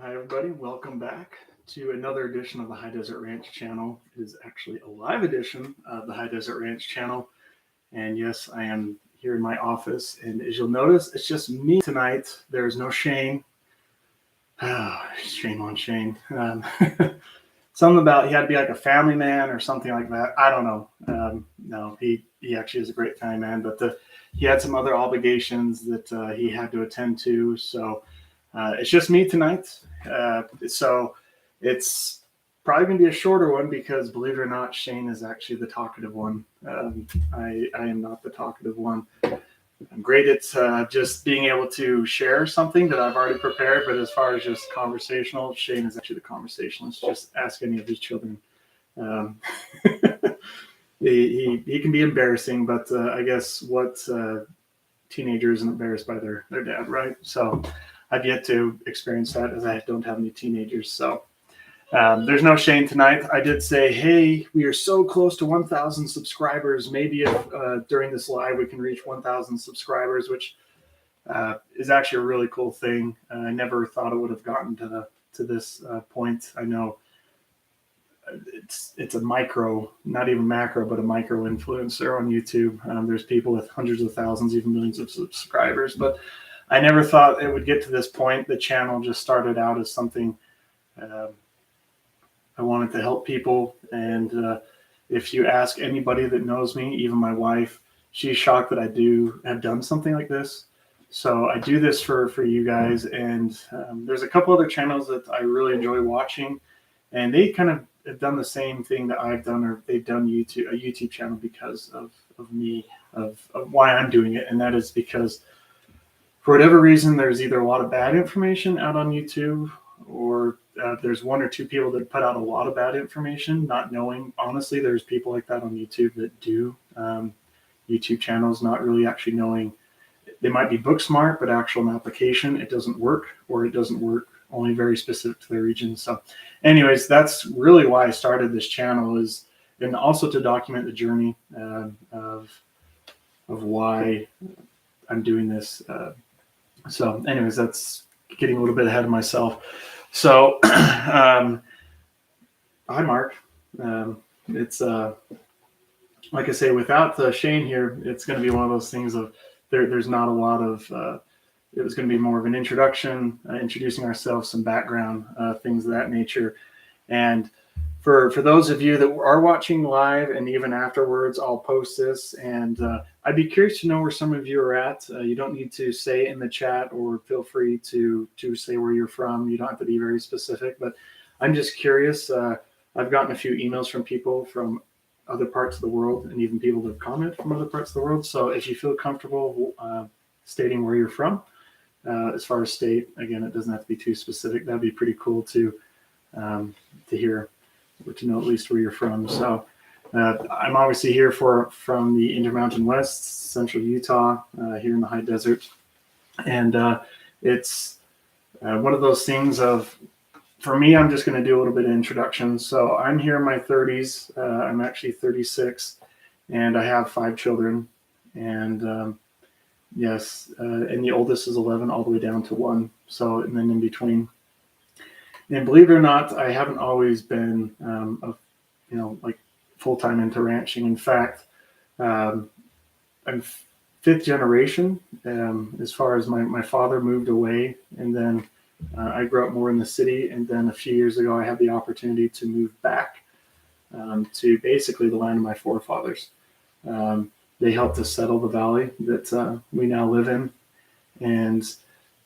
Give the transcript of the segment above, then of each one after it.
Hi, everybody. Welcome back to another edition of the High Desert Ranch channel. It is actually a live edition of the High Desert Ranch channel. And yes, I am here in my office. And as you'll notice, it's just me tonight. There's no Shane. Shame on Shane. Something about he had to be like a family man or something like that. I don't know. No, he actually is a great family man, but he had some other obligations that he had to attend to. So it's just me tonight. So it's probably going to be a shorter one because, believe it or not, Shane is actually the talkative one. I am not the talkative one. I'm great at just being able to share something that I've already prepared, but as far as just conversational, Shane is actually the conversationalist. Just ask any of his children. Um, he can be embarrassing, but I guess what teenager isn't embarrassed by their dad, right? So I've yet to experience that as I don't have any teenagers. So there's no Shane tonight. I did say, hey, we are so close to 1,000 subscribers. Maybe if during this live we can reach 1,000 subscribers, which is actually a really cool thing. I never thought it would have gotten to this point. I know it's a micro, not even macro, but a micro influencer on YouTube. There's people with hundreds of thousands, even millions of subscribers, but I never thought it would get to this point. The channel just started out as something I wanted to help people. And if you ask anybody that knows me, even my wife, she's shocked that I have done something like this. So I do this for you guys. And there's a couple other channels that I really enjoy watching. And they kind of have done the same thing that I've done, or they've done a YouTube channel because of me, of why I'm doing it. And that is because for whatever reason, there's either a lot of bad information out on YouTube, or there's one or two people that put out a lot of bad information, not knowing. Honestly, there's people like that on YouTube that do YouTube channels, not really actually knowing. They might be book smart, but actual application, it doesn't work, or it doesn't work only very specific to their region. So anyways, that's really why I started this channel, and also to document the journey of why I'm doing this. So anyways, that's getting a little bit ahead of myself. So hi, Mark. It's like I say, without Shane here, it's going to be one of those things of there's not a lot of it was going to be more of an introduction, introducing ourselves, some background, things of that nature. And for those of you that are watching live and even afterwards, I'll post this. And I'd be curious to know where some of you are at. You don't need to say it in the chat, or feel free to say where you're from. You don't have to be very specific, but I'm just curious. I've gotten a few emails from people from other parts of the world, and even people that have commented from other parts of the world. So if you feel comfortable stating where you're from, as far as state, again, it doesn't have to be too specific. That'd be pretty cool to hear, or to know at least where you're from. So I'm obviously here from the Intermountain West, central Utah, here in the high desert. And it's one of those things of, for me, I'm just going to do a little bit of introduction. So I'm here in my 30s. I'm actually 36, and I have 5 children. And yes, and the oldest is 11, all the way down to 1. So, and then in between. And believe it or not, I haven't always been, like full-time into ranching. In fact, I'm 5th generation. As far as my father moved away, and then I grew up more in the city. And then a few years ago, I had the opportunity to move back to basically the land of my forefathers. They helped us settle the valley that we now live in. And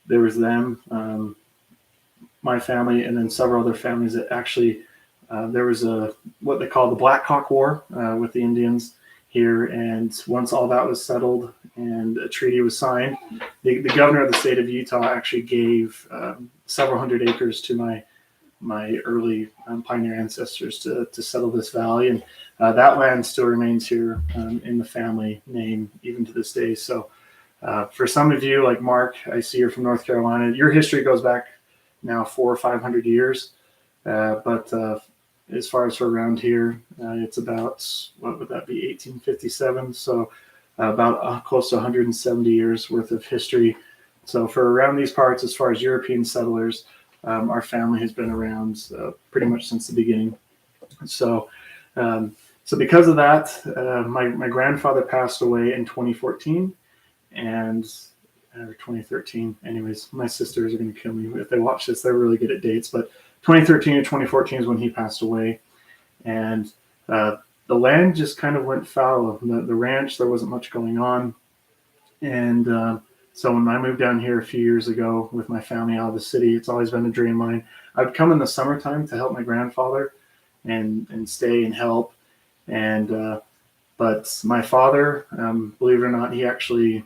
there was them, my family, and then several other families that actually, there was what they call the Black Hawk War with the Indians here. And once all that was settled and a treaty was signed, the governor of the state of Utah actually gave several hundred acres to my early pioneer ancestors to settle this valley. And that land still remains here in the family name even to this day. So for some of you, like Mark, I see you're from North Carolina. Your history goes back now 400 or 500 years. But as far as for around here, it's about, what would that be, 1857? So about close to 170 years worth of history. So for around these parts, as far as European settlers, our family has been around pretty much since the beginning. So, so because of that, my grandfather passed away in 2014 and or 2013. Anyways, my sisters are going to kill me if they watch this. They're really good at dates, but 2013 or 2014 is when he passed away, and the land just kind of went fallow. The ranch, there wasn't much going on, and so when I moved down here a few years ago with my family out of the city, it's always been a dream of mine. I'd come in the summertime to help my grandfather and stay and help, and but my father, believe it or not, he actually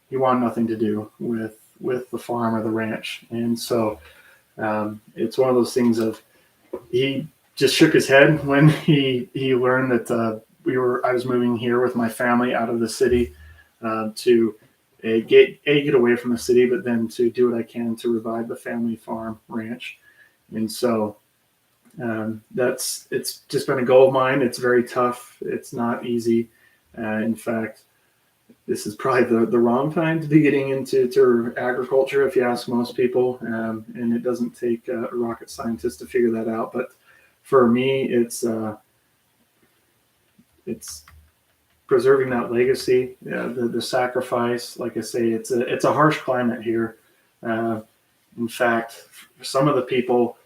he wanted nothing to do with the farm or the ranch. And so it's one of those things of, he just shook his head when he learned that I was moving here with my family out of the city to get away from the city, but then to do what I can to revive the family farm ranch. And so it's just been a goal of mine. It's very tough. It's not easy. In fact, this is probably the wrong time to be getting into agriculture, if you ask most people. And it doesn't take a rocket scientist to figure that out. But for me, it's preserving that legacy, the sacrifice. Like I say, it's a harsh climate here. In fact, for some of the people,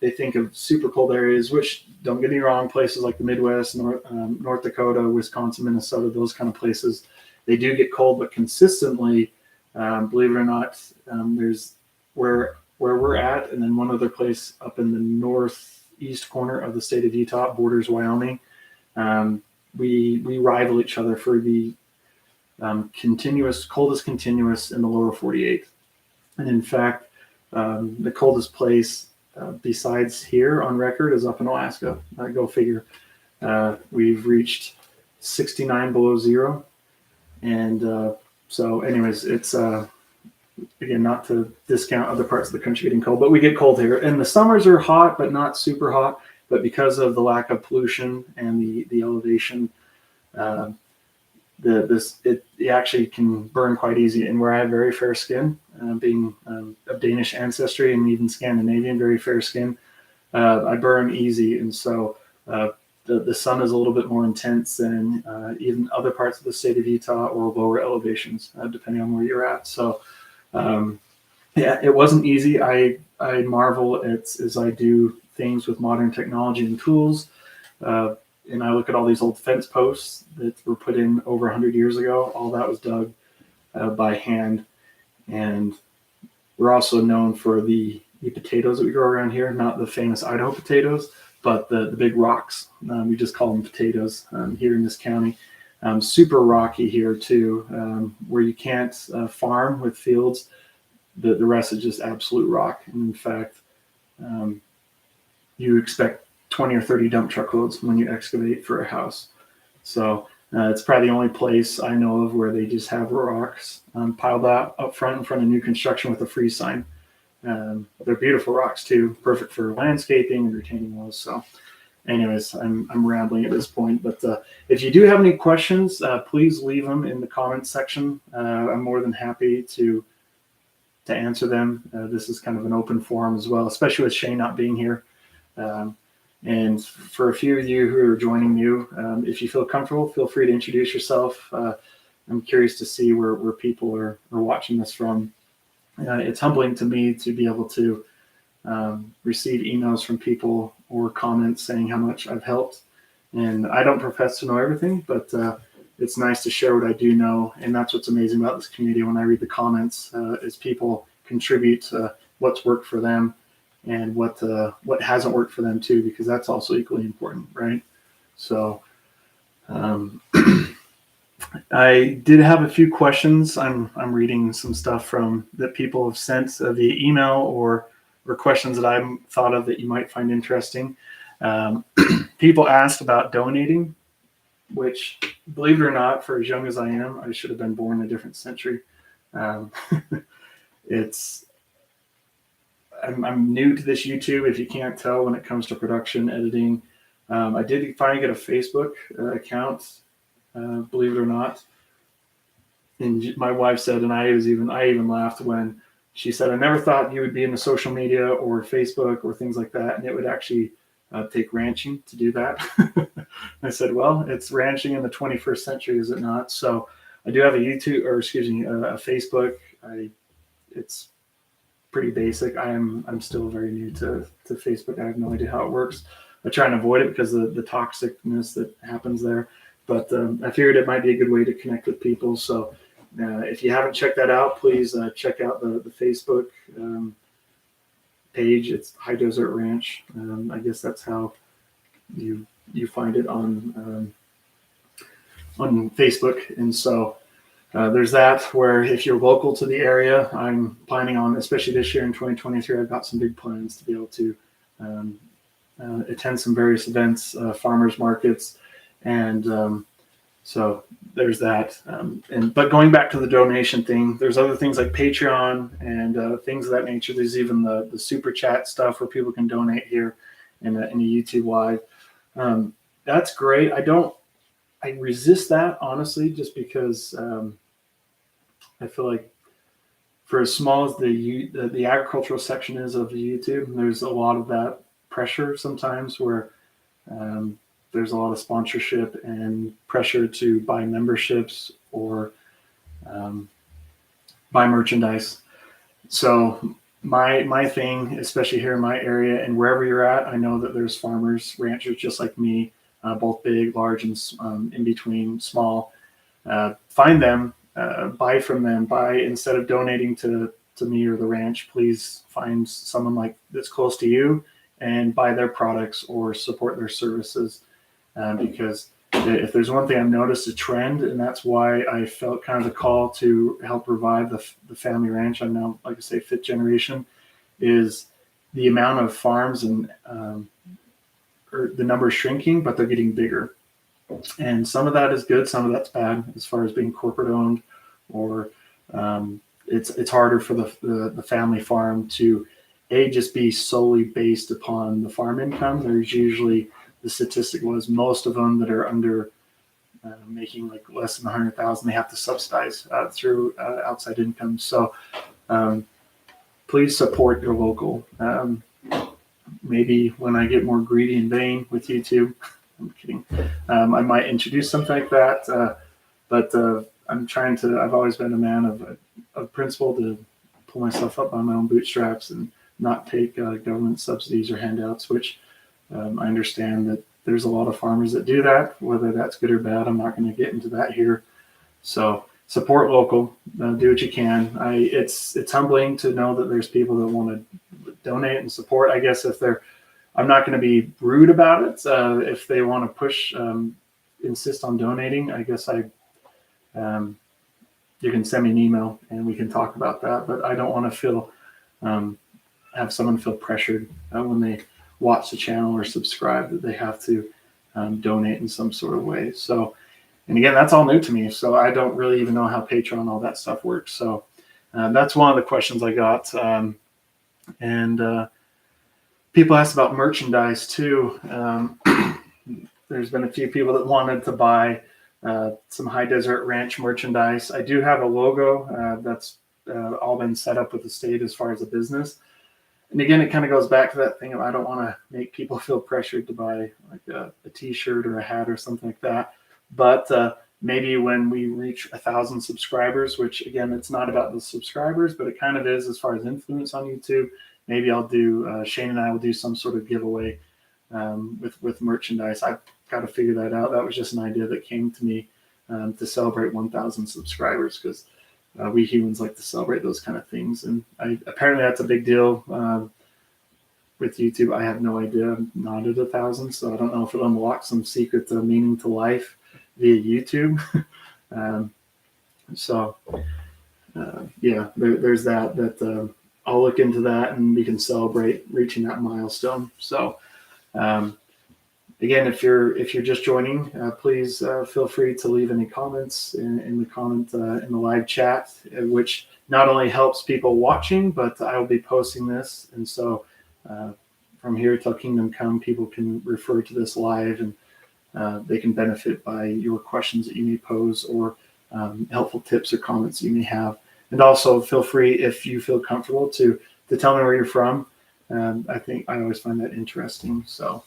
they think of super cold areas, which, don't get me wrong, places like the Midwest, North Dakota, Wisconsin, Minnesota, those kind of places, they do get cold, but consistently, believe it or not, there's where we're at, and then one other place up in the northeast corner of the state of Utah, borders Wyoming. We rival each other for the coldest continuous in the lower 48. And in fact, the coldest place besides here on record is up in Alaska. Go figure. We've reached 69 below zero. And so anyways, it's again, not to discount other parts of the country getting cold, but we get cold here. And the summers are hot, but not super hot. But because of the lack of pollution and the elevation, it actually can burn quite easy. And where I have very fair skin, being of Danish ancestry and even Scandinavian, very fair skin, I burn easy. And so the sun is a little bit more intense than even other parts of the state of Utah or lower elevations, depending on where you're at. So yeah, it wasn't easy. I marvel as I do things with modern technology and tools. And I look at all these old fence posts that were put in over 100 years ago. All that was dug by hand. And we're also known for the potatoes that we grow around here, not the famous Idaho potatoes, but the big rocks. We just call them potatoes here in this county. Super rocky here too, where you can't farm with fields. The rest is just absolute rock. And in fact, you expect 20 or 30 dump truck loads when you excavate for a house. So it's probably the only place I know of where they just have rocks piled up front in front of new construction with a freeze sign. They're beautiful rocks too, perfect for landscaping and retaining walls. So anyways, I'm rambling at this point, but if you do have any questions, please leave them in the comments section. I'm more than happy to answer them. This is kind of an open forum as well, especially with Shane not being here. And for a few of you who are joining new, if you feel comfortable, feel free to introduce yourself. I'm curious to see where people are watching this from. It's humbling to me to be able to receive emails from people or comments saying how much I've helped. And I don't profess to know everything, but it's nice to share what I do know. And that's what's amazing about this community. When I read the comments, is people contribute what's worked for them and what hasn't worked for them too, because that's also equally important, right? So I did have a few questions. I'm reading some stuff that people have sent via email or questions that I've thought of that you might find interesting. People asked about donating, which, believe it or not, for as young as I am, I should have been born in a different century. I'm new to this YouTube, if you can't tell, when it comes to production, editing. I did finally get a Facebook account, believe it or not. And my wife said, and I even laughed when she said, I never thought you would be into social media or Facebook or things like that, and it would actually take ranching to do that. I said, well, it's ranching in the 21st century, is it not? So I do have a YouTube, or excuse me, a Facebook. It's pretty basic. I'm still very new to Facebook. I have no idea how it works. I try and avoid it because of the toxicness that happens there. But I figured it might be a good way to connect with people. So if you haven't checked that out, please check out the Facebook page. It's High Desert Ranch. I guess that's how you find it on Facebook. And so there's that, where if you're local to the area, I'm planning on, especially this year in 2023, I've got some big plans to be able to attend some various events, farmers markets, and so there's that. But going back to the donation thing, there's other things like Patreon and things of that nature. There's even the super chat stuff where people can donate here in a YouTube live. That's great. I resist that, honestly, just because I feel like for as small as the agricultural section is of YouTube, there's a lot of that pressure sometimes where there's a lot of sponsorship and pressure to buy memberships or buy merchandise. So my thing, especially here in my area and wherever you're at, I know that there's farmers, ranchers just like me, both big, large, and in between, small. Find them, buy from them. Instead of donating to me or the ranch, please find someone like that's close to you and buy their products or support their services. Because if there's one thing I've noticed a trend, and that's why I felt kind of the call to help revive the family ranch. I'm now, like I say, 5th generation, is the amount of farms and or the number is shrinking, but they're getting bigger. And some of that is good, some of that's bad as far as being corporate owned, or it's harder for the family farm to just be solely based upon the farm income. There's usually, the statistic was, most of them that are under making like less than 100,000, they have to subsidize through outside income. So please support your local. Maybe when I get more greedy and vain with YouTube, I'm kidding, I might introduce something like that. But I've always been a man of principle, to pull myself up by my own bootstraps and not take government subsidies or handouts, which I understand that there's a lot of farmers that do that. Whether that's good or bad, I'm not going to get into that here. So support local, do what you can. It's humbling to know that there's people that want to donate and support. I guess I'm not going to be rude about it. If they want to push, insist on donating, I guess you can send me an email and we can talk about that. But I don't want to have someone feel pressured when they watch the channel or subscribe that they have to donate in some sort of way. So, and again, that's all new to me. So I don't really even know how Patreon, all that stuff works. So that's one of the questions I got. And people asked about merchandise too. There's been a few people that wanted to buy some High Desert Ranch merchandise. I do have a logo that's all been set up with the state as far as a business. And again, it kind of goes back to that thing of, I don't want to make people feel pressured to buy like a t-shirt or a hat or something like that. But maybe when we reach 1,000 subscribers, which again, it's not about the subscribers, but it kind of is as far as influence on YouTube. Maybe I'll do, Shane and I will do some sort of giveaway with merchandise. I've got to figure that out. That was just an idea that came to me to celebrate 1,000 subscribers, because we humans like to celebrate those kind of things. And apparently that's a big deal with YouTube. I have no idea. I'm not at 1,000, so I don't know if it'll unlock some secret meaning to life via YouTube. Yeah, there's that I'll look into that, and we can celebrate reaching that milestone. So again, if you're just joining, please feel free to leave any comments in the live chat, which not only helps people watching, but I will be posting this. And so from here till Kingdom Come, people can refer to this live, and they can benefit by your questions that you may pose, or helpful tips or comments you may have. And also feel free, if you feel comfortable, to tell me where you're from. I think I always find that interesting. So,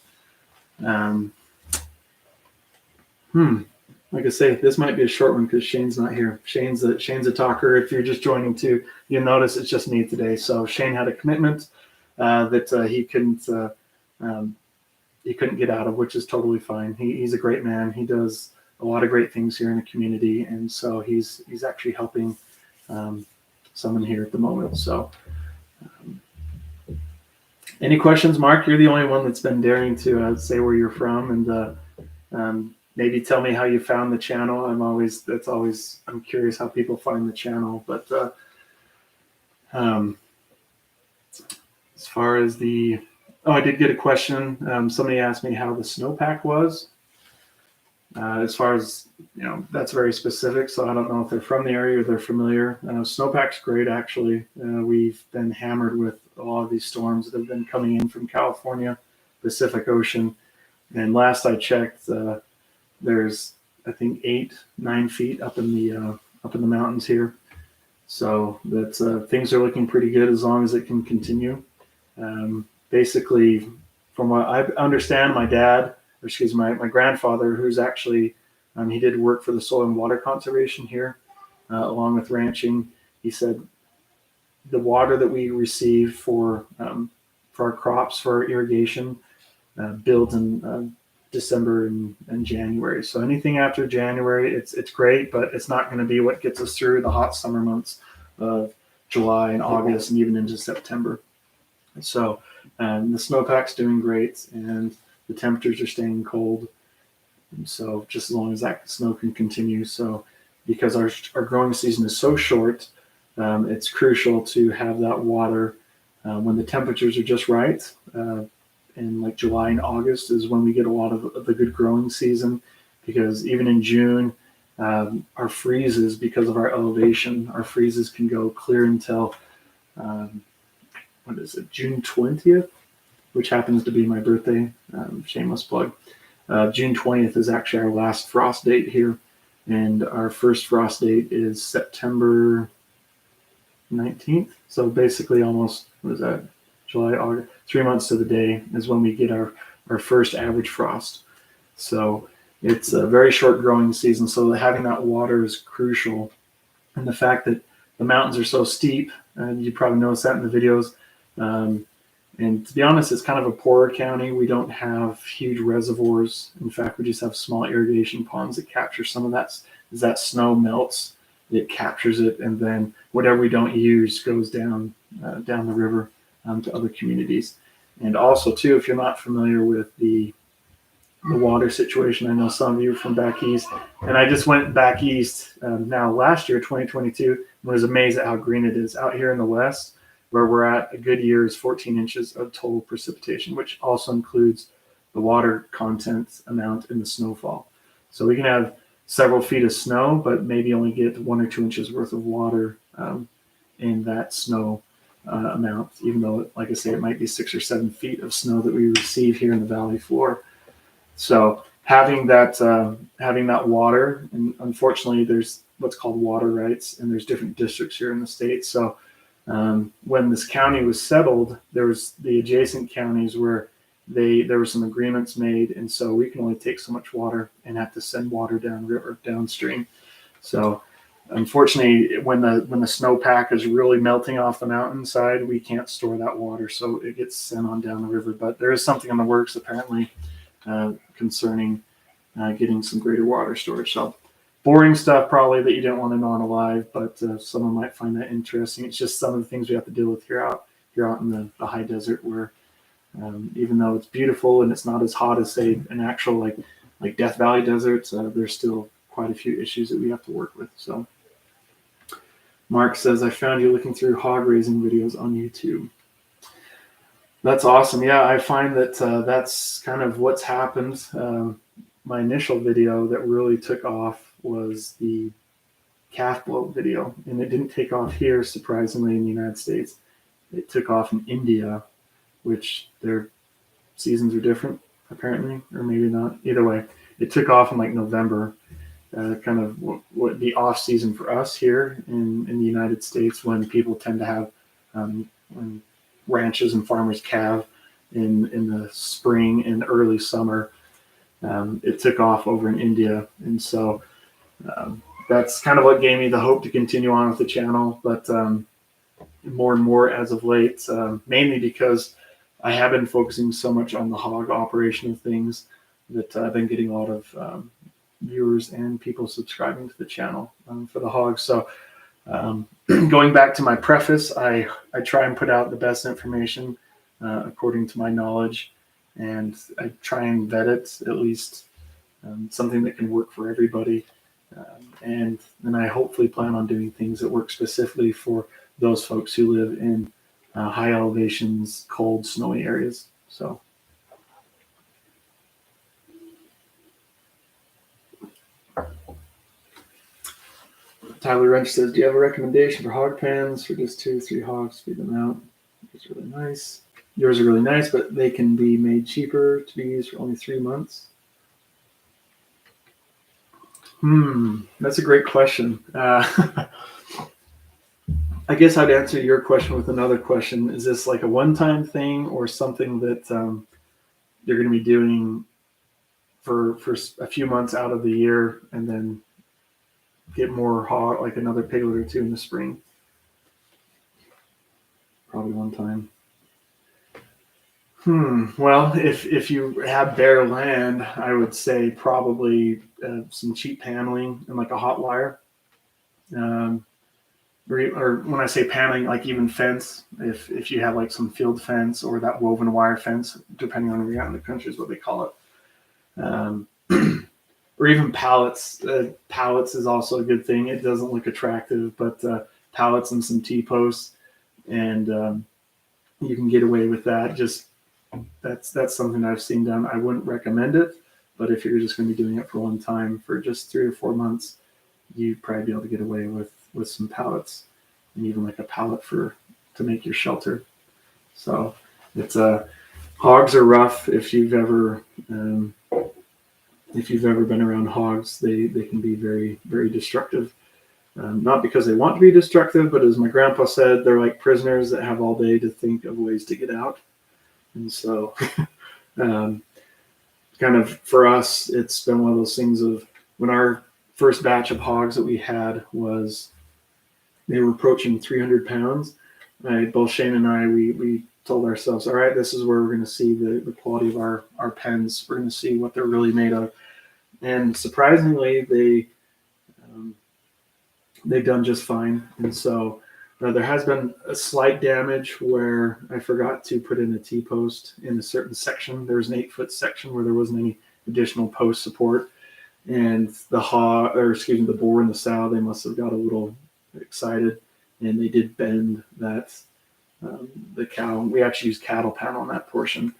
like I say, this might be a short one because Shane's not here. Shane's a talker. If you're just joining too, you'll notice it's just me today. So Shane had a commitment that he couldn't get out of, which is totally fine. He's a great man. He does a lot of great things here in the community, and so he's actually helping someone here at the moment. So, any questions, Mark? You're the only one that's been daring to say where you're from, and maybe tell me how you found the channel. I'm curious how people find the channel. But as far as I did get a question. Somebody asked me how the snowpack was. As far as, that's very specific, so I don't know if they're from the area or they're familiar. Snowpack's great, actually. We've been hammered with a lot of these storms that have been coming in from California, Pacific Ocean. And last I checked, there's, I think, 8-9 feet up in the mountains here. So that things are looking pretty good as long as it can continue. Basically, from what I understand, my grandfather, who's actually, he did work for the soil and water conservation here, along with ranching. He said the water that we receive for our crops, for our irrigation, builds in December and January. So anything after January, it's great, but it's not going to be what gets us through the hot summer months of July and August and even into September. So the snowpack's doing great, and the temperatures are staying cold. And so just as long as that snow can continue. So because our growing season is so short, it's crucial to have that water when the temperatures are just right. In like July and August is when we get a lot of the good growing season, because even in June, our freezes, because of our elevation, our freezes can go clear until June 20th, which happens to be my birthday. Shameless plug. June 20th is actually our last frost date here, and our first frost date is September 19th. So basically almost, July, August, 3 months to the day is when we get our first average frost. So it's a very short growing season. So having that water is crucial. And the fact that the mountains are so steep, and you probably noticed that in the videos. And to be honest, it's kind of a poorer county. We don't have huge reservoirs. In fact, we just have small irrigation ponds that capture some of that. As that snow melts, it captures it, and then whatever we don't use goes down the river to other communities. And also, too, if you're not familiar with the water situation, I know some of you are from back east, and I just went back east now last year, 2022, and was amazed at how green it is. Out here in the west, where we're at, a good year is 14 inches of total precipitation, which also includes the water content amount in the snowfall. So we can have several feet of snow, but maybe only get 1 or 2 inches worth of water in that snow amount, even though, like I say, it might be 6 or 7 feet of snow that we receive here in the valley floor. So having that water, and unfortunately there's what's called water rights, and there's different districts here in the state. So when this county was settled, there was the adjacent counties where there were some agreements made, and so we can only take so much water and have to send water downstream. So unfortunately, when the snowpack is really melting off the mountainside, we can't store that water, so it gets sent on down the river. But there is something in the works apparently concerning getting some greater water storage. So boring stuff probably that you don't want to know on a live, but someone might find that interesting. It's just some of the things we have to deal with here out in the high desert, where even though it's beautiful and it's not as hot as, say, an actual like Death Valley deserts, there's still quite a few issues that we have to work with. So Mark says, I found you looking through hog raising videos on YouTube. That's awesome. Yeah, I find that that's kind of what's happened. My initial video that really took off was the calf bloat video, and it didn't take off here, surprisingly, in the United States. It took off in India, which their seasons are different, apparently, or maybe not. Either way, it took off in like November. kind of what the off season for us here in the United States, when people tend to have when ranches and farmers calve in the spring and early summer. It took off over in India, and so that's kind of what gave me the hope to continue on with the channel. But more and more as of late, mainly because I have been focusing so much on the hog operation of things that I've been getting a lot of viewers and people subscribing to the channel for the hogs. So going back to my preface, I try and put out the best information according to my knowledge, and I try and vet it, at least something that can work for everybody. And then I hopefully plan on doing things that work specifically for those folks who live in high elevations, cold, snowy areas. So. Tyler Wrench says, do you have a recommendation for hog pens for just 2 or 3 hogs? Feed them out. It's really nice. Yours are really nice, but they can be made cheaper to be used for only 3 months. That's a great question. I guess I'd answer your question with another question. Is this like a one-time thing or something that you're going to be doing for a few months out of the year and then get more hog, like another piglet or 2 in the spring? Probably one time. Well, if you have bare land, I would say probably some cheap paneling and like a hot wire. Or when I say paneling, like even fence, if you have like some field fence or that woven wire fence, depending on where you're at in the country is what they call it. Or even pallets. Pallets is also a good thing. It doesn't look attractive, but pallets and some T-posts, and you can get away with that. Just that's something I've seen done. I wouldn't recommend it, but if you're just going to be doing it for one time for just 3 or 4 months, you'd probably be able to get away with some pallets, and even like a pallet to make your shelter. So it's hogs are rough. If you've ever been around hogs, they can be very, very destructive. Not because they want to be destructive, but as my grandpa said, they're like prisoners that have all day to think of ways to get out. And so kind of for us, it's been one of those things of when our first batch of hogs that we had they were approaching 300 pounds. Both Shane and I, we told ourselves, all right, this is where we're going to see the quality of our pens. We're going to see what they're really made of. And surprisingly, they've done just fine. And so there has been a slight damage where I forgot to put in a T-post in a certain section. There was an 8-foot section where there wasn't any additional post support. And the boar and the sow, they must have got a little excited, and they did bend that the cow. We actually used cattle panel on that portion.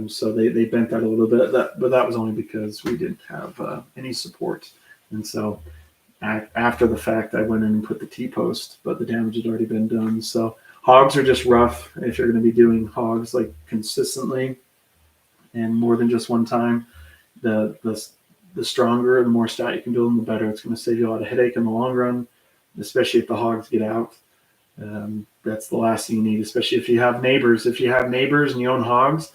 So they bent that a little bit, but that was only because we didn't have any support. And so after the fact, I went in and put the T-post, but the damage had already been done. So hogs are just rough if you're going to be doing hogs like consistently and more than just one time. The stronger and the more stout you can build them, the better. It's going to save you a lot of headache in the long run, especially if the hogs get out. That's the last thing you need, especially if you have neighbors. If you have neighbors and you own hogs,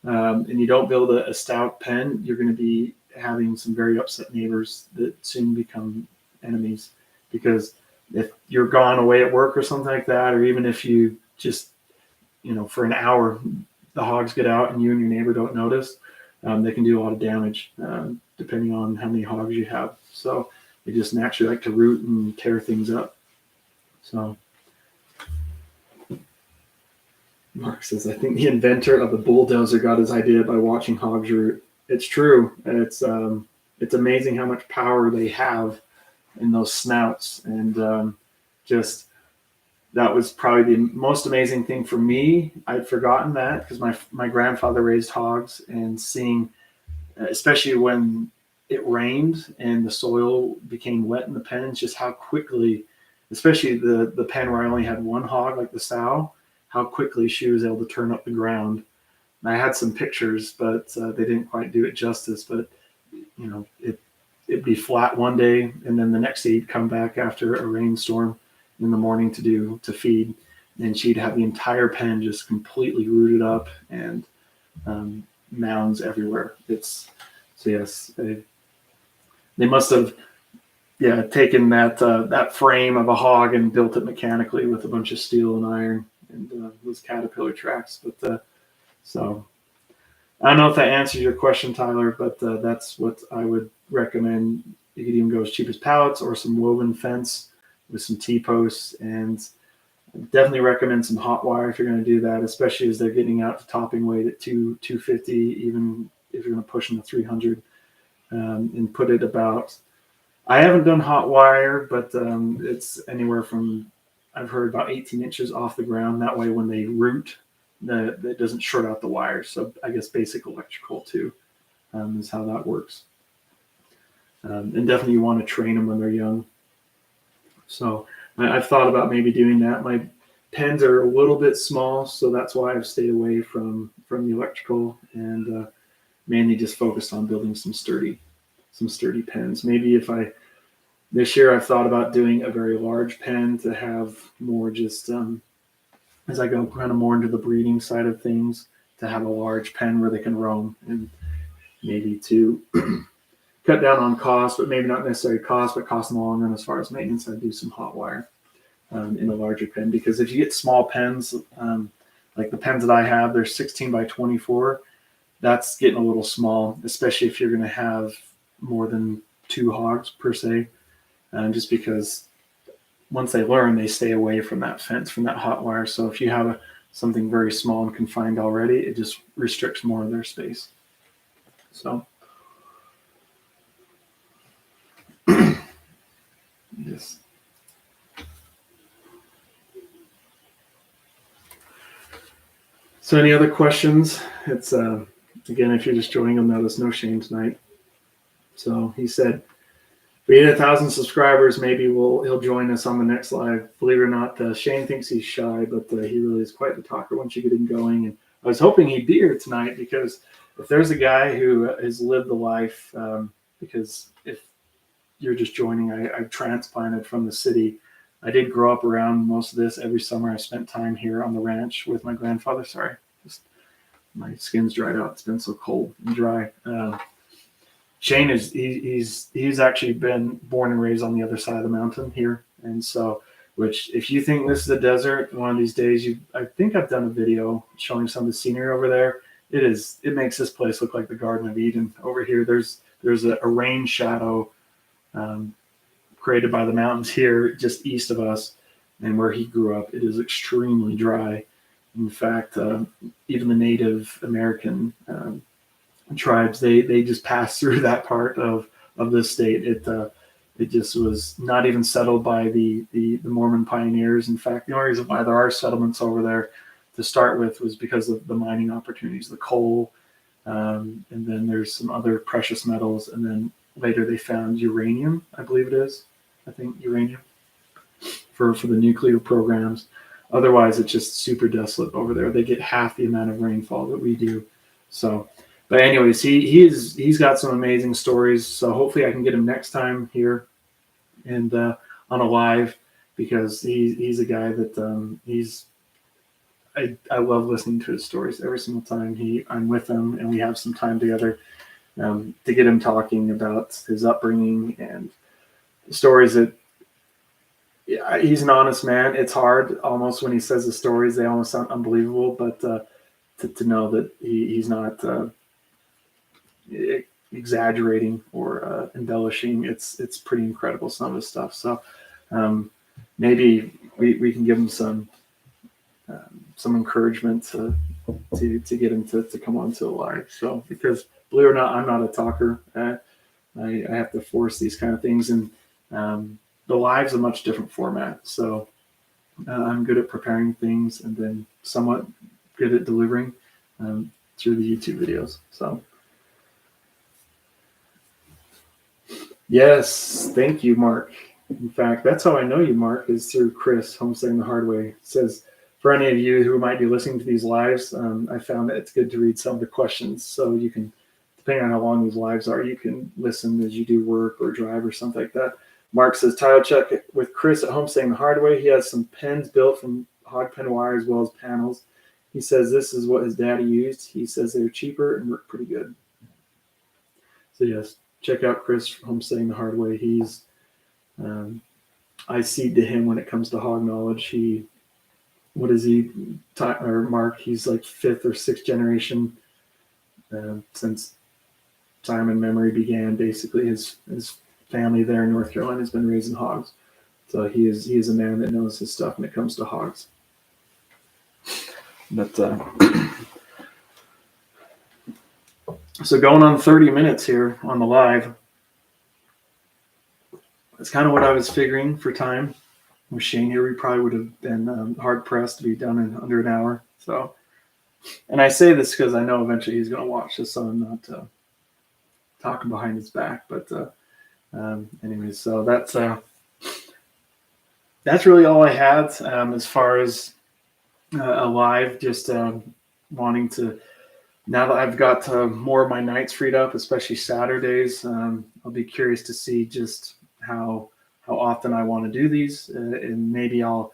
and you don't build a stout pen, you're going to be having some very upset neighbors that soon become enemies. Because if you're gone away at work or something like that, or even if you just, for an hour, the hogs get out and you and your neighbor don't notice, they can do a lot of damage depending on how many hogs you have. So they just naturally like to root and tear things up. So Mark says, I think the inventor of the bulldozer got his idea by watching hogs root. It's true. It's amazing how much power they have in those snouts. And just that was probably the most amazing thing for me. I'd forgotten that because my grandfather raised hogs, and seeing, especially when it rained and the soil became wet in the pens, just how quickly, especially the pen where I only had one hog, like the sow, how quickly she was able to turn up the ground. And I had some pictures, but they didn't quite do it justice. But it'd be flat one day, and then the next day he'd come back after a rainstorm in the morning to feed, and she'd have the entire pen just completely rooted up and mounds everywhere. Yes, they must have taken that frame of a hog and built it mechanically with a bunch of steel and iron and those caterpillar tracks. But so I don't know if that answers your question, Tyler, but that's what I would recommend. You could even go as cheap as pallets or some woven fence with some T-posts, and definitely recommend some hot wire if you're going to do that, especially as they're getting out to topping weight at 250, even if you're going to push them to 300, and put it about. I haven't done hot wire, but it's anywhere from, I've heard, about 18 inches off the ground. That way, when they root, it doesn't short out the wires. So I guess basic electrical too is how that works. And definitely you want to train them when they're young. So I've thought about maybe doing that. My pens are a little bit small, so that's why I've stayed away from the electrical and mainly just focused on building some sturdy pens. Maybe this year I've thought about doing a very large pen to have more just as I go kind of more into the breeding side of things, to have a large pen where they can roam, and maybe to cut down on cost, but maybe not necessarily cost, but cost in the long run as far as maintenance. I'd do some hot wire in a larger pen, because if you get small pens, like the pens that I have, they're 16 by 24. That's getting a little small, especially if you're going to have more than 2 hogs per se, just because once they learn, they stay away from that fence, from that hot wire. So if you have something very small and confined already, it just restricts more of their space. So yes. So any other questions? It's again, if you're just joining, you'll notice no Shane tonight. So he said, we hit 1,000 subscribers, maybe he'll join us on the next live. Believe it or not, Shane thinks he's shy, but he really is quite the talker once you get him going. And I was hoping he'd be here tonight, because if there's a guy who has lived the life, because if you're just joining, I transplanted from the city. I did grow up around most of this. Every summer I spent time here on the ranch with my grandfather. Sorry, just my skin's dried out. It's been so cold and dry. Shane he's actually been born and raised on the other side of the mountain here, and so, which, if you think this is a desert, one of these days, I think I've done a video showing some of the scenery over there. It makes this place look like the Garden of Eden. Over here, there's a rain shadow created by the mountains here just east of us, and where he grew up, it is extremely dry. In fact, even the Native American tribes, they just passed through that part of this state. It just was not even settled by the Mormon pioneers. In fact, the only reason why there are settlements over there to start with was because of the mining opportunities, the coal, and then there's some other precious metals, and then later they found uranium, I believe it is. I think uranium for the nuclear programs. Otherwise, it's just super desolate over there. They get half the amount of rainfall that we do. So, but anyways, he's got some amazing stories. So hopefully I can get him next time here and on a live, because he's a guy that I love listening to his stories every single time I'm with him and we have some time together, to get him talking about his upbringing and the stories that. Yeah, he's an honest man. It's hard almost when he says the stories; they almost sound unbelievable. But to know that he's not exaggerating or embellishing, it's pretty incredible, some of his stuff. So maybe we can give him some encouragement to get him to come on to the live. So, because believe it or not, I'm not a talker. I have to force these kind of things, and the live's a much different format. So I'm good at preparing things and then somewhat good at delivering through the YouTube videos. So yes, thank you, Mark. In fact, that's how I know you, Mark, is through Chris, Homesteading the Hard Way. It says, for any of you who might be listening to these lives, I found that it's good to read some of the questions, so you can, depending on how long these lives are, you can listen as you do work or drive or something like that. Mark says, tile check with Chris at home saying the hard way. He has some pens built from hog pen wire as well as panels. He says this is what his daddy used. He says they were cheaper and work pretty good. So yes, check out Chris home saying the hard way. He's I cede to him when it comes to hog knowledge. What is he, or Mark? He's like 5th or 6th generation since time and memory began. Basically, his family there in North Carolina has been raising hogs, so he is a man that knows his stuff when it comes to hogs. But so going on 30 minutes here on the live. That's kind of what I was figuring for time. With Shane here, we probably would have been hard pressed to be done in under an hour. So, and I say this because I know eventually he's going to watch this, so I'm not talking behind his back. But anyways, so that's really all I had as far as a live. Just wanting to, now that I've got more of my nights freed up, especially Saturdays, I'll be curious to see just how often I want to do these, and maybe I'll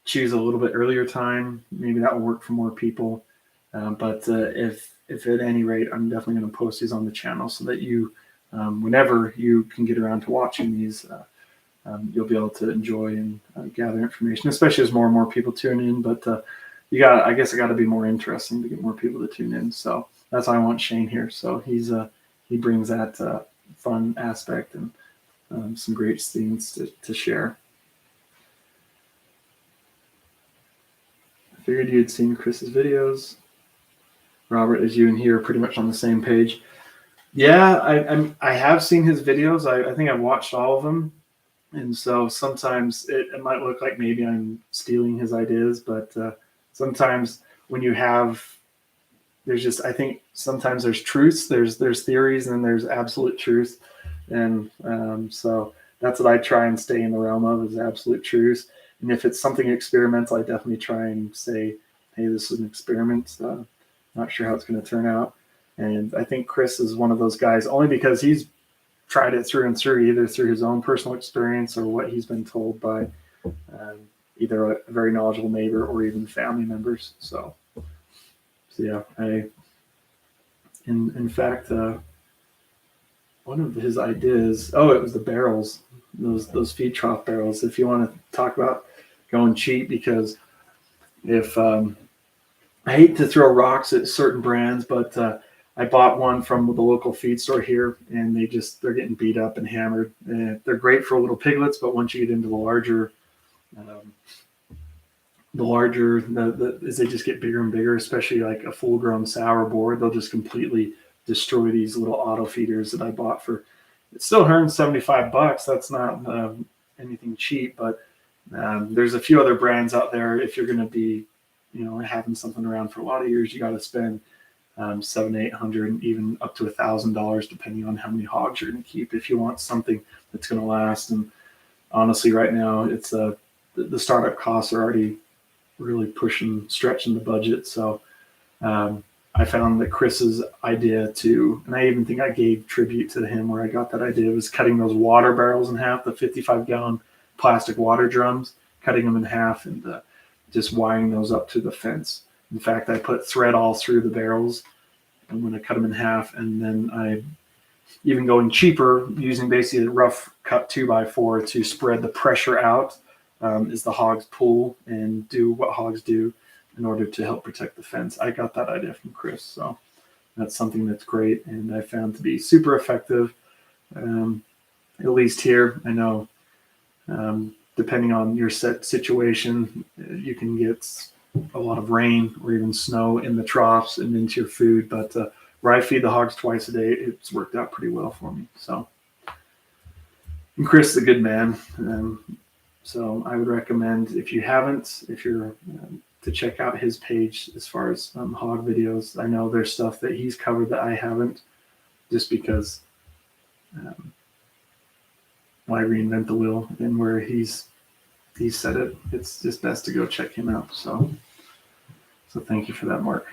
choose a little bit earlier time. Maybe that will work for more people. But if at any rate, I'm definitely going to post these on the channel so that you, whenever you can get around to watching these, you'll be able to enjoy and gather information, especially as more and more people tune in. But I guess it got to be more interesting to get more people to tune in. So that's why I want Shane here. So he brings that fun aspect and some great things to share. I figured you had seen Chris's videos. Robert, as you and he are pretty much on the same page. Yeah, I have seen his videos. I think I've watched all of them. And so sometimes it might look like maybe I'm stealing his ideas, but sometimes when you have, I think sometimes there's truths, there's theories, and then there's absolute truth. And so that's what I try and stay in the realm of, is absolute truth. And if it's something experimental, I definitely try and say, hey, this is an experiment. Not sure how it's going to turn out. And I think Chris is one of those guys, only because he's tried it through and through, either through his own personal experience or what he's been told by either a very knowledgeable neighbor or even family members. So yeah, in fact, one of his ideas, it was the barrels, those feed trough barrels. If you want to talk about going cheap, because if I hate to throw rocks at certain brands, but I bought one from the local feed store here, and they're getting beat up and hammered. And they're great for little piglets, but once you get into the larger, as they just get bigger and bigger, especially like a full-grown sour board, they'll just completely destroy these little auto feeders that I bought for. It's still $175. That's not anything cheap, but there's a few other brands out there. If you're going to be, having something around for a lot of years, you got to spend $700, $800, even up to $1,000, depending on how many hogs you're going to keep. If you want something that's going to last, and honestly, right now, it's the startup costs are already really stretching the budget. So I found that Chris's idea and I even think I gave tribute to him where I got that idea, was cutting those water barrels in half, the 55-gallon plastic water drums, cutting them in half and just wiring those up to the fence. In fact, I put thread all through the barrels and when I cut them in half, and then I even going cheaper, using basically a rough cut 2x4 to spread the pressure out as the hogs pull and do what hogs do in order to help protect the fence. I got that idea from Chris, so that's something that's great, and I found to be super effective. At least here, I know, depending on your set situation, you can get a lot of rain or even snow in the troughs and into your food. But where I feed the hogs twice a day, it's worked out pretty well for me. So, and Chris is a good man. So I would recommend, if you're to check out his page as far as hog videos. I know there's stuff that he's covered that I haven't, just because why reinvent the wheel? And where he's said it, it's just best to go check him out. So thank you for that, Mark.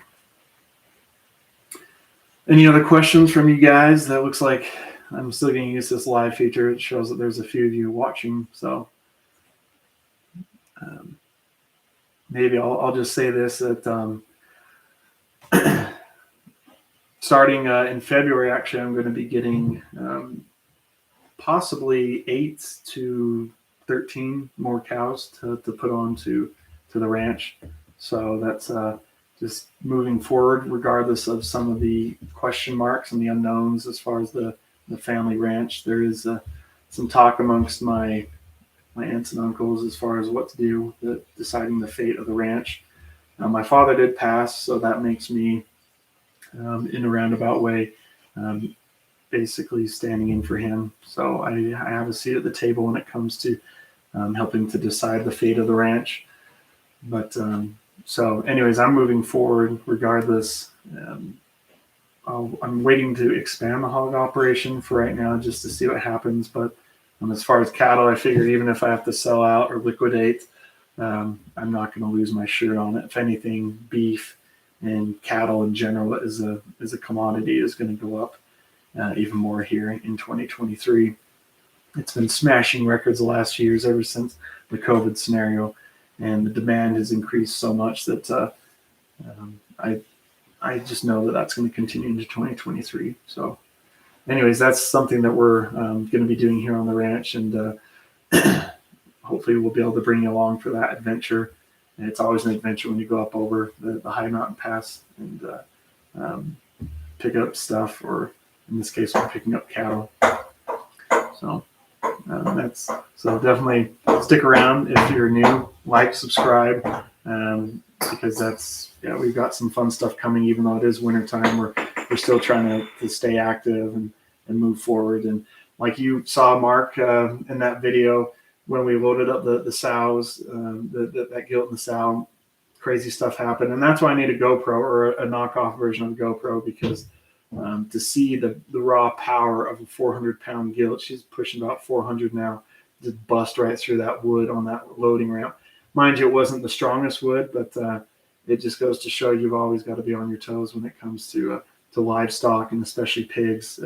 Any other questions from you guys? That looks like I'm still going to use this live feature. It shows that there's a few of you watching. So maybe I'll just say this, that starting in February, actually, I'm going to be getting possibly 8 to 13 more cows to put on to the ranch. So that's just moving forward, regardless of some of the question marks and the unknowns as far as the family ranch. There is some talk amongst my aunts and uncles as far as what to do, deciding the fate of the ranch. My father did pass, so that makes me, in a roundabout way, basically standing in for him. So I have a seat at the table when it comes to helping to decide the fate of the ranch. But so anyways, I'm moving forward regardless. I'm waiting to expand the hog operation for right now just to see what happens. But as far as cattle, I figured even if I have to sell out or liquidate, I'm not going to lose my shirt on it. If anything, beef and cattle in general is a commodity is going to go up even more here in 2023. It's been smashing records the last few years ever since the COVID scenario, and the demand has increased so much that I just know that that's going to continue into 2023. So anyways, that's something that we're going to be doing here on the ranch, and hopefully we'll be able to bring you along for that adventure. And it's always an adventure when you go up over the high mountain pass and pick up stuff, or in this case, we're picking up cattle. So that's so definitely stick around if you're new, like, subscribe, because that's we've got some fun stuff coming. Even though it is wintertime, we're still trying to stay active and move forward. And like you saw, Mark, in that video, when we loaded up the sows, that gilt in the sow, crazy stuff happened. And that's why I need a GoPro or a knockoff version of GoPro, because to see the raw power of a 400-pound gilt, she's pushing about 400 now, just bust right through that wood on that loading ramp. Mind you, it wasn't the strongest wood, but it just goes to show you've always got to be on your toes when it comes to livestock, and especially pigs.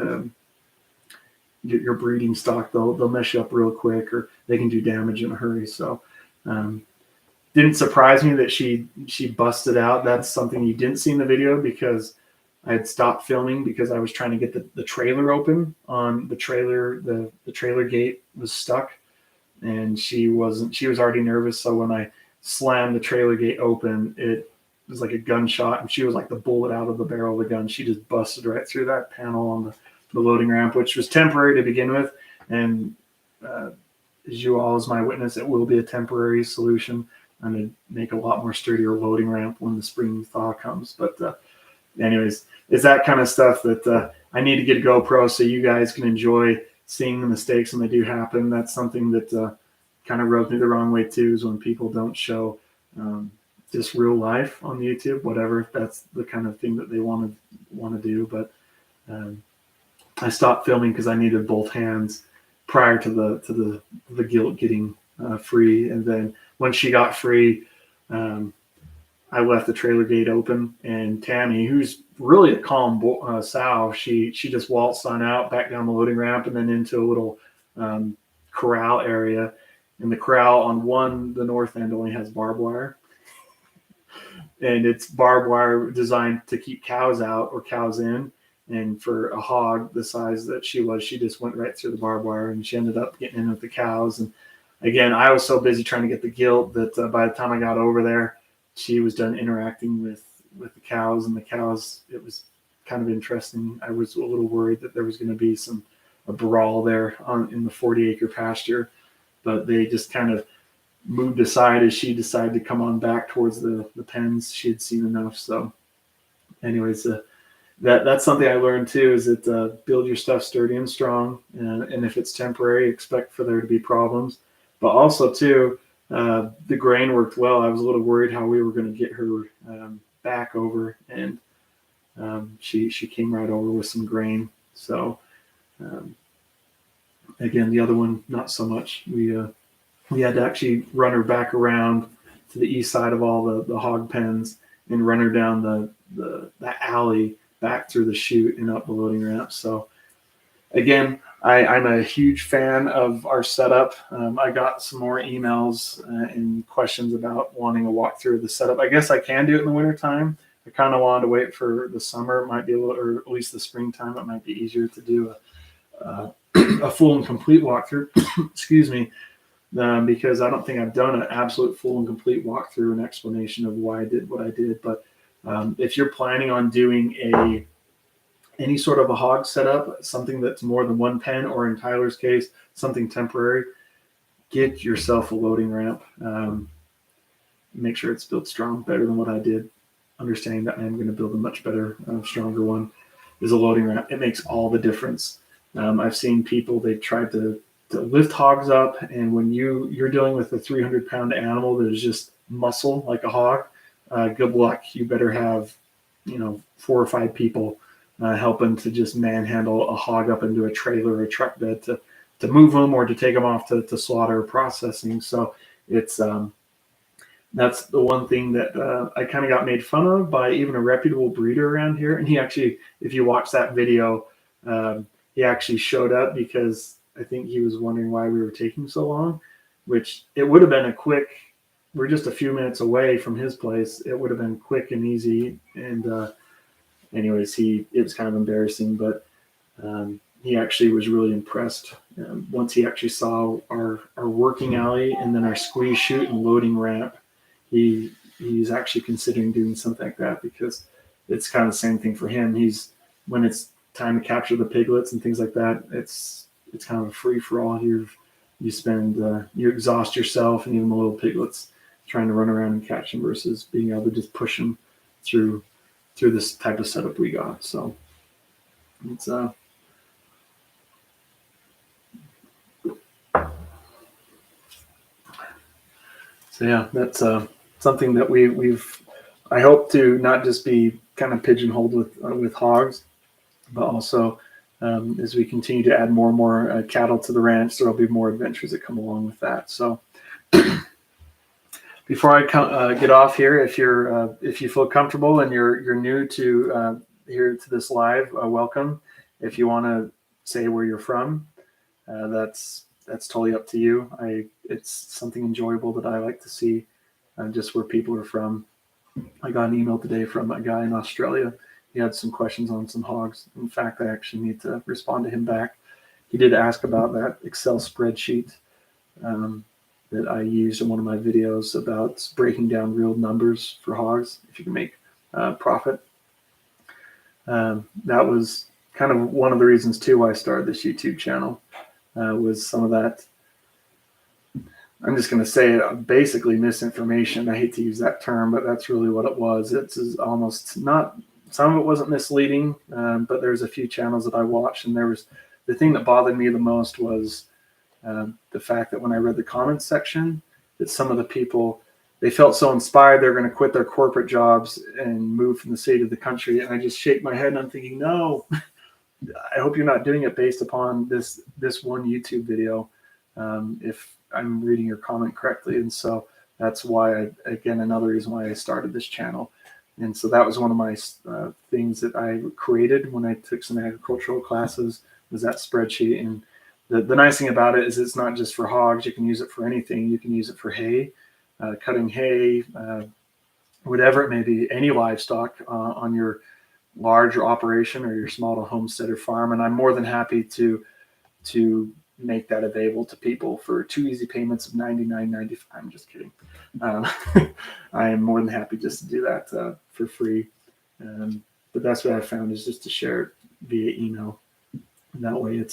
Your breeding stock, they'll mess you up real quick, or they can do damage in a hurry. So didn't surprise me that she busted out. That's something you didn't see in the video, because I had stopped filming because I was trying to get the trailer open on the trailer. The trailer gate was stuck, and she was already nervous. So when I slammed the trailer gate open, it was like a gunshot, and she was like the bullet out of the barrel of the gun. She just busted right through that panel on the loading ramp, which was temporary to begin with. And as you all, as my witness, it will be a temporary solution. I'm going to make a lot more sturdier loading ramp when the spring thaw comes. But anyways, it's that kind of stuff that I need to get a GoPro so you guys can enjoy seeing the mistakes when they do happen. That's something that kind of rubbed me the wrong way too, is when people don't show just real life on YouTube, whatever. If that's the kind of thing that they want to do. But I stopped filming because I needed both hands prior to the gilt getting free. And then when she got free, I left the trailer gate open, and Tammy, who's really a calm sow, she just waltzed on out, back down the loading ramp, and then into a little corral area. And the corral on the north end only has barbed wire, and it's barbed wire designed to keep cows out or cows in. And for a hog the size that she was, she just went right through the barbed wire, and she ended up getting in with the cows. And again, I was so busy trying to get the gilt that by the time I got over there, she was done interacting with the cows. And the cows, it was kind of interesting. I was a little worried that there was going to be a brawl there in the 40-acre pasture, but they just kind of moved aside as she decided to come on back towards the pens. She had seen enough. So anyways, that's something I learned too, is that build your stuff sturdy and strong, and if it's temporary, expect for there to be problems. But also too, the grain worked well. I was a little worried how we were going to get her back over, and she came right over with some grain. So again, the other one, not so much. We had to actually run her back around to the east side of all the hog pens and run her down the alley back through the chute and up the loading ramp. So again, I'm a huge fan of our setup. I got some more emails and questions about wanting a walkthrough of the setup. I guess I can do it in the wintertime. I kind of wanted to wait for the summer. It might be a little, or at least the springtime. It might be easier to do a full and complete walkthrough. Excuse me, because I don't think I've done an absolute full and complete walkthrough and explanation of why I did what I did. But if you're planning on doing any sort of a hog setup, something that's more than one pen, or in Tyler's case, something temporary, get yourself a loading ramp. Make sure it's built strong, better than what I did. Understanding that I am going to build a much better, stronger one, is a loading ramp. It makes all the difference. I've seen people, they tried to lift hogs up, and when you're dealing with a 300-pound animal that is just muscle like a hog, good luck. You better have 4 or 5 people helping to just manhandle a hog up into a trailer or a truck bed to move them or to take them off to slaughter or processing. So it's that's the one thing that I kind of got made fun of by even a reputable breeder around here. And he actually, if you watch that video, he actually showed up because I think he was wondering why we were taking so long, which it would have been a quick, we're just a few minutes away from his place. It would have been quick and easy. And anyways, it was kind of embarrassing, but he actually was really impressed once he actually saw our working alley and then our squeeze chute and loading ramp. He's actually considering doing something like that, because it's kind of the same thing for him. When it's time to capture the piglets and things like that, it's kind of a free for all. You exhaust yourself and even the little piglets trying to run around and catch them, versus being able to just push them through this type of setup we got. So it's so yeah, that's something that we've I hope to not just be kind of pigeonholed with hogs, but also as we continue to add more and more cattle to the ranch, there'll be more adventures that come along with that. So before I get off here, if you feel comfortable and you're new to here to this live, welcome. If you want to say where you're from, that's totally up to you. It's something enjoyable that I like to see, just where people are from. I got an email today from a guy in Australia. He had some questions on some hogs. In fact, I actually need to respond to him back. He did ask about that Excel spreadsheet that I used in one of my videos about breaking down real numbers for hogs, if you can make profit. That was kind of one of the reasons too why I started this YouTube channel, was some of that. I'm just going to say it, basically misinformation. I hate to use that term, but that's really what it was. It's almost not, some of it wasn't misleading, but there's a few channels that I watched, and the thing that bothered me the most was the fact that when I read the comments section, that some of the people, they felt so inspired they're going to quit their corporate jobs and move from the city to the country. And I just shake my head and I'm thinking, no, I hope you're not doing it based upon this one YouTube video. If I'm reading your comment correctly. And so that's why again, another reason why I started this channel. And so that was one of my things that I created when I took some agricultural classes, was that spreadsheet. And the nice thing about it is it's not just for hogs. You can use it for anything. You can use it for hay, cutting hay, whatever it may be, any livestock on your larger operation or your small homestead or farm. And I'm more than happy to make that available to people for 2 easy payments of $99.95. I'm just kidding. I am more than happy just to do that for free. The best way I've found is just to share it via email. And that way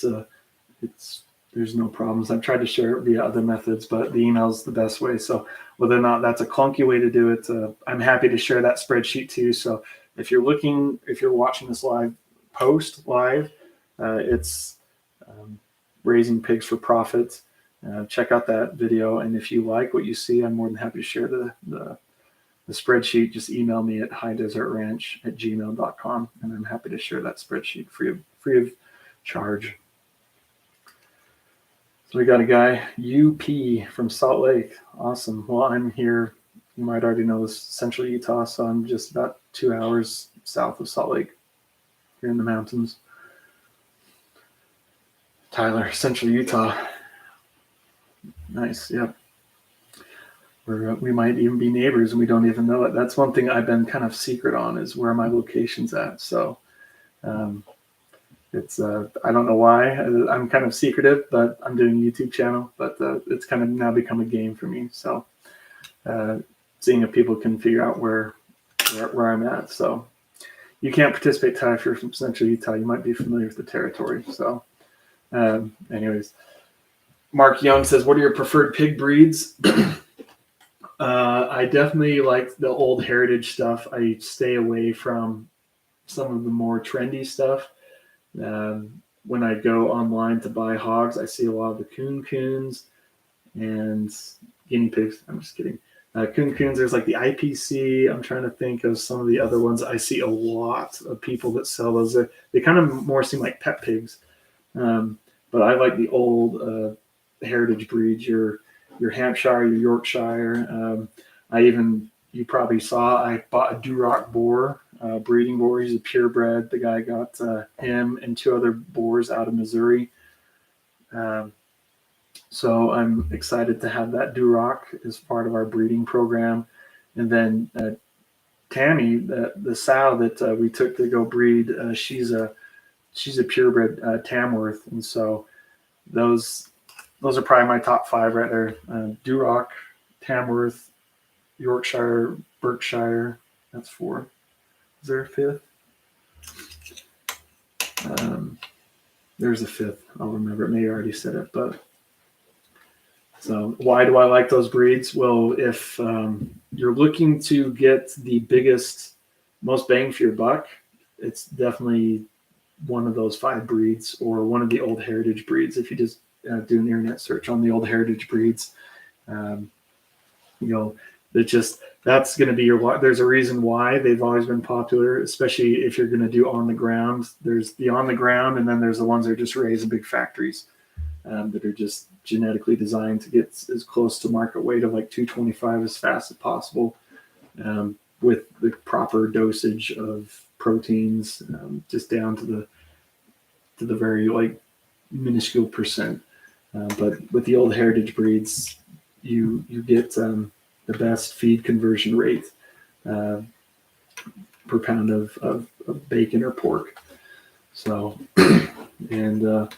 there's no problems. I've tried to share it via other methods, but the email is the best way. So whether or not that's a clunky way to do it, I'm happy to share that spreadsheet too. So if you're watching this post live, it's raising pigs for profit. Check out that video, and if you like what you see, I'm more than happy to share the spreadsheet. Just email me at highdesertranch@gmail.com, and I'm happy to share that spreadsheet free of charge. So we got a guy, UP from Salt Lake. Awesome. Well, I'm here, you might already know this, Central Utah, so I'm just about 2 hours south of Salt Lake. here in the mountains. Tyler, Central Utah. Nice. Yep. We might even be neighbors and we don't even know it. That's one thing I've been kind of secret on, is where my location's at. So it's I don't know why I'm kind of secretive, but I'm doing a YouTube channel, but it's kind of now become a game for me. So seeing if people can figure out where I'm at. So you can't participate, Ty, if you're from Central Utah. You might be familiar with the territory. So anyways, Mark Young says, what are your preferred pig breeds? I definitely like the old heritage stuff. I stay away from some of the more trendy stuff. When I go online to buy hogs, I see a lot of the coons and guinea pigs. I'm just kidding. Coons, there's like the IPC. I'm trying to think of some of the other ones. I see a lot of people that sell those. They kind of more seem like pet pigs. But I like the old heritage breeds, your Hampshire, your Yorkshire. You probably saw, I bought a Duroc boar, breeding boar. He's a purebred. The guy got him and 2 other boars out of Missouri. So I'm excited to have that Duroc as part of our breeding program. And then Tammy, the sow that we took to go breed, she's a purebred Tamworth. And so those are probably my top 5 right there. Duroc, Tamworth, Yorkshire, Berkshire. That's 4. Is there a 5th? There's a 5th. I'll remember it. Maybe I already said it, but so why do I like those breeds? Well, if you're looking to get the biggest, most bang for your buck, it's definitely one of those 5 breeds, or one of the old heritage breeds. If you just do an internet search on the old heritage breeds, that's going to be your. There's a reason why they've always been popular, especially if you're going to do on the ground. There's the on the ground, and then there's the ones that are just raised in big factories that are just genetically designed to get as close to market weight of like 225 as fast as possible, with the proper dosage of proteins, just down to the very like minuscule percent. But with the old heritage breeds, you get the best feed conversion rate per pound of bacon or pork. So, and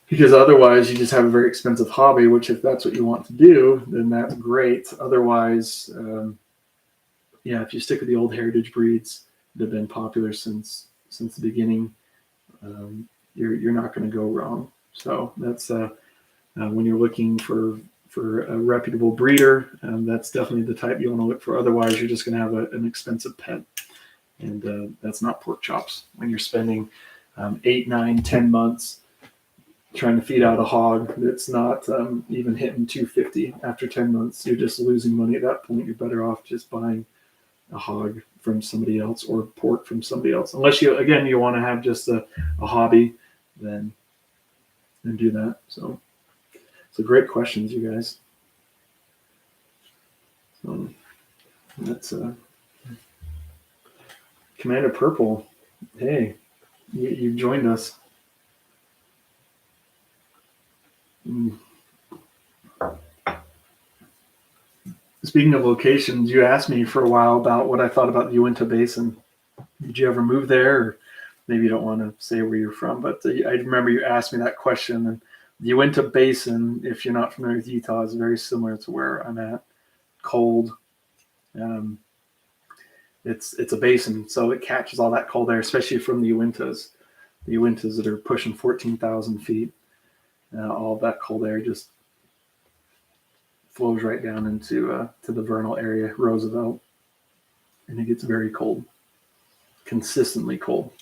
because otherwise you just have a very expensive hobby, which if that's what you want to do, then that's great. Otherwise, if you stick with the old heritage breeds that have been popular since the beginning, you're not going to go wrong. So that's when you're looking for a reputable breeder, that's definitely the type you want to look for. Otherwise, you're just going to have an expensive pet, and that's not pork chops. When you're spending 8, 9, 10 months trying to feed out a hog that's not even hitting 250 after 10 months, you're just losing money at that point. You're better off just buying a hog from somebody else or pork from somebody else. Unless you want to have just a hobby, then do that. So great questions, you guys. So that's Commander Purple. Hey, you joined us. Speaking of locations, you asked me for a while about what I thought about the Uinta Basin. Did you ever move there? Or maybe you don't want to say where you're from, but I remember you asked me that question. And the Uinta Basin, if you're not familiar with Utah, is very similar to where I'm at. Cold. It's a basin, so it catches all that cold air, especially from the Uintas. The Uintas that are pushing 14,000 feet. All that cold air just flows right down into to the vernal area, Roosevelt, and it gets very cold, consistently cold.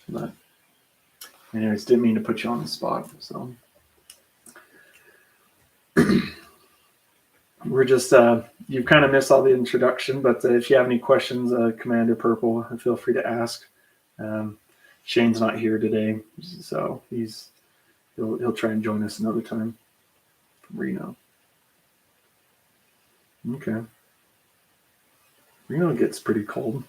But anyways, didn't mean to put you on the spot. So we're just you've kind of missed all the introduction, but if you have any questions, Commander Purple, feel free to ask. Shane's not here today, so he'll try and join us another time from Reno. Okay. Reno gets pretty cold.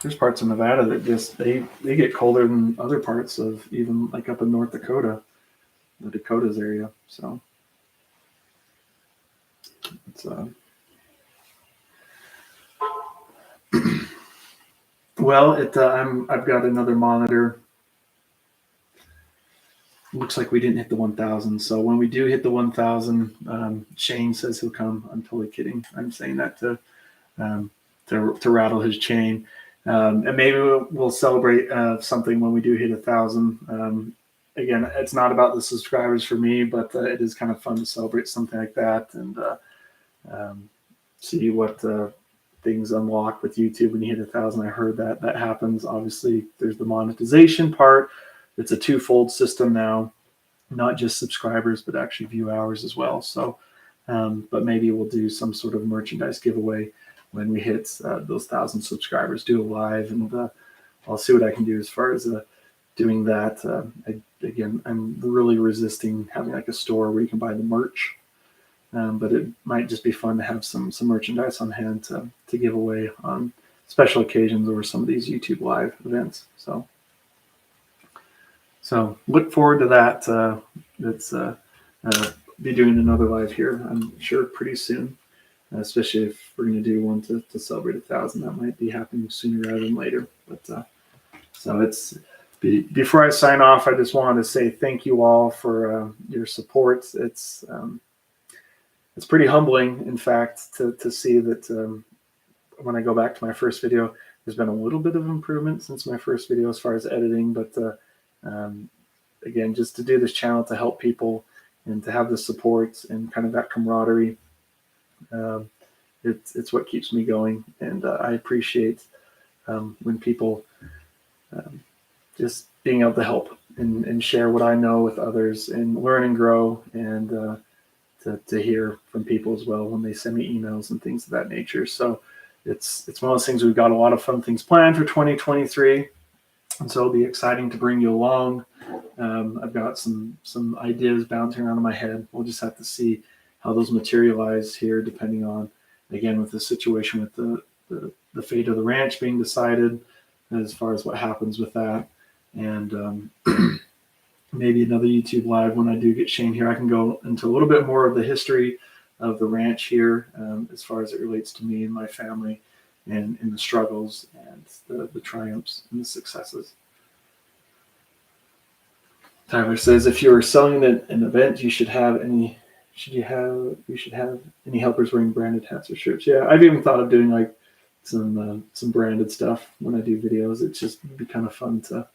There's parts of Nevada that just they get colder than other parts of even like up in North Dakota, the Dakotas area. So it's well, I've got another monitor. Looks like we didn't hit the 1,000. So when we do hit the 1,000, Shane says he'll come. I'm totally kidding. I'm saying that um, to rattle his chain. And maybe we'll celebrate something when we do hit 1,000. Again, it's not about the subscribers for me, but it is kind of fun to celebrate something like that and see what things unlock with YouTube when you hit 1,000. I heard that happens. Obviously, there's the monetization part. It's a twofold system now, not just subscribers, but actually view hours as well. So, but maybe we'll do some sort of merchandise giveaway when we hit those 1,000 subscribers, do a live, and I'll see what I can do as far as doing that. Again, I'm really resisting having like a store where you can buy the merch, but it might just be fun to have some merchandise on hand to give away on special occasions or some of these YouTube live events. So look forward to that. Let's be doing another live here, I'm sure, pretty soon, especially if we're going to do one to celebrate 1,000. That might be happening sooner rather than later. But so before I sign off, I just wanted to say thank you all for your support. It's pretty humbling, in fact, to see that when I go back to my first video, there's been a little bit of improvement since my first video as far as editing, but again, just to do this channel to help people and to have the support and kind of that camaraderie, it's what keeps me going. And I appreciate when people just being able to help and share what I know with others and learn and grow, and to hear from people as well when they send me emails and things of that nature. So it's one of those things. We've got a lot of fun things planned for 2023. And so it'll be exciting to bring you along. I've got some ideas bouncing around in my head. We'll just have to see how those materialize here, depending on, again, with the situation with the fate of the ranch being decided, as far as what happens with that. And maybe another YouTube live when I do get Shane here. I can go into a little bit more of the history of the ranch here, as far as it relates to me and my family, and in the struggles and the triumphs and the successes. Tyler says, if you are selling an event, you should have any helpers wearing branded hats or shirts. Yeah, I've even thought of doing like some branded stuff when I do videos. It's just it'd be kind of fun to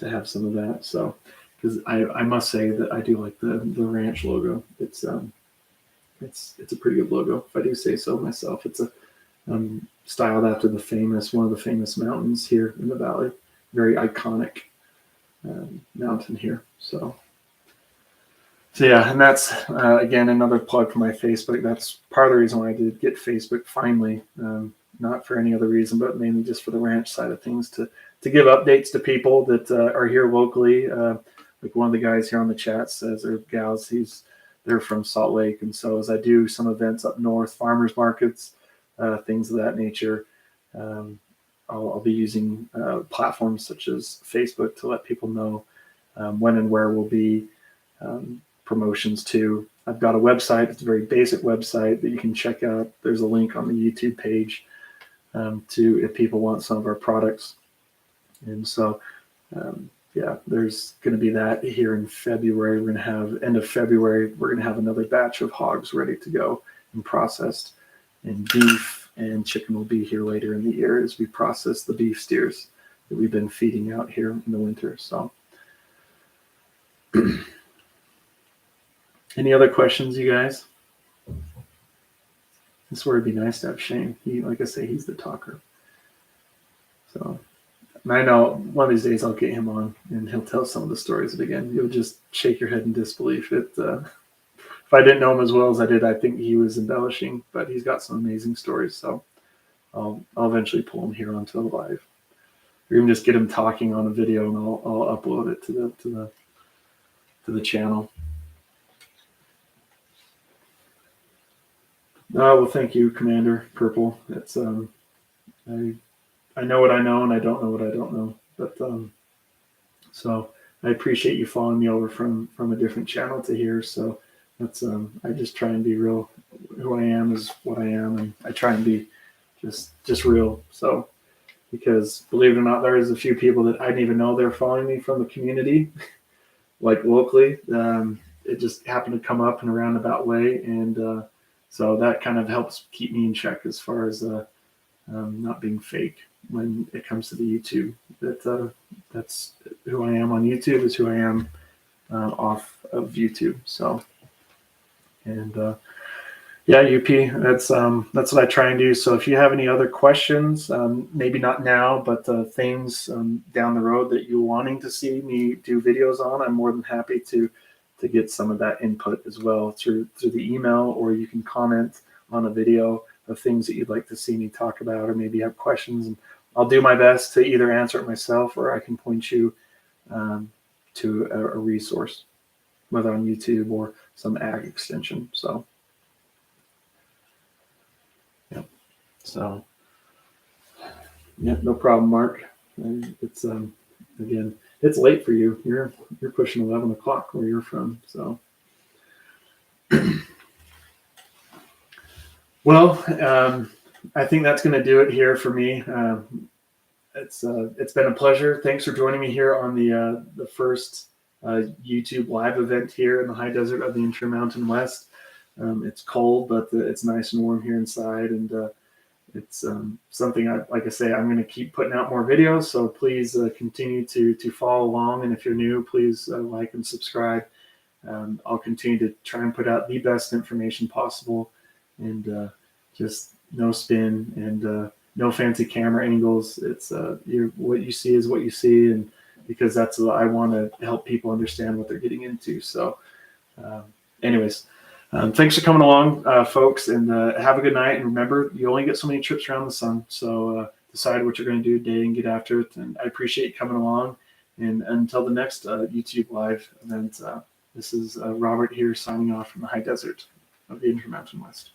have some of that. So, because I must say that I do like the ranch logo. It's a pretty good logo, if I do say so myself. It's styled after one of the famous mountains here in the valley. Very iconic mountain here. So yeah, and that's again another plug for my Facebook. That's part of the reason why I did get Facebook finally, not for any other reason, but mainly just for the ranch side of things, to give updates to people that are here locally. Like one of the guys here on the chat says, or gals, they're from Salt Lake, and so as I do some events up north, farmers markets, things of that nature, I'll be using platforms such as Facebook to let people know when and where we'll be, promotions too. I've got a website. It's a very basic website that you can check out. There's a link on the YouTube page to if people want some of our products. And so, yeah, there's going to be that here in February. We're going to have, end of February, we're going to have another batch of hogs ready to go and processed, and beef and chicken will be here later in the year as we process the beef steers that we've been feeding out here in the winter. So any other questions, you guys? This would be nice to have Shane. Like I say, he's the talker. So, and I know one of these days I'll get him on and he'll tell some of the stories. But again, you'll just shake your head in disbelief. If I didn't know him as well as I did, I think he was embellishing, but he's got some amazing stories. So I'll eventually pull him here onto the live, or even just get him talking on a video, and I'll upload it to the channel. Oh, well, thank you, Commander Purple. It's I know what I know, and I don't know what I don't know. But so I appreciate you following me over from a different channel to here. So that's I just try and be real. Who I am is what I am, and I try and be just real. So because believe it or not, there's a few people that I didn't even know they're following me from the community, like locally. It just happened to come up in a roundabout way, and so that kind of helps keep me in check as far as not being fake when it comes to the YouTube. That's who I am on YouTube. Is who I am off of YouTube. So, and yeah, UP. That's what I try and do. So if you have any other questions, maybe not now, but things down the road that you're wanting to see me do videos on, I'm more than happy to get some of that input as well through the email, or you can comment on a video of things that you'd like to see me talk about, or maybe have questions, and I'll do my best to either answer it myself, or I can point you to a resource, whether on YouTube or some ag extension. So, yeah. So, yeah, no problem, Mark. It's again, it's late for you. You're pushing 11 o'clock where you're from. So, well, I think that's going to do it here for me. It's been a pleasure. Thanks for joining me here on the first YouTube live event here in the high desert of the Intermountain West. It's cold, but it's nice and warm here inside, and it's something like I say, I'm going to keep putting out more videos. So please continue to follow along, and if you're new, please like and subscribe. I'll continue to try and put out the best information possible, and just no spin and no fancy camera angles. It's what you see is what you see, and because that's what I want to help people understand what they're getting into. So, anyways, thanks for coming along, folks, and have a good night. And remember, you only get so many trips around the sun. So decide what you're going to do today and get after it. And I appreciate you coming along. And until the next YouTube live event, this is Robert here signing off from the high desert of the Intermountain West.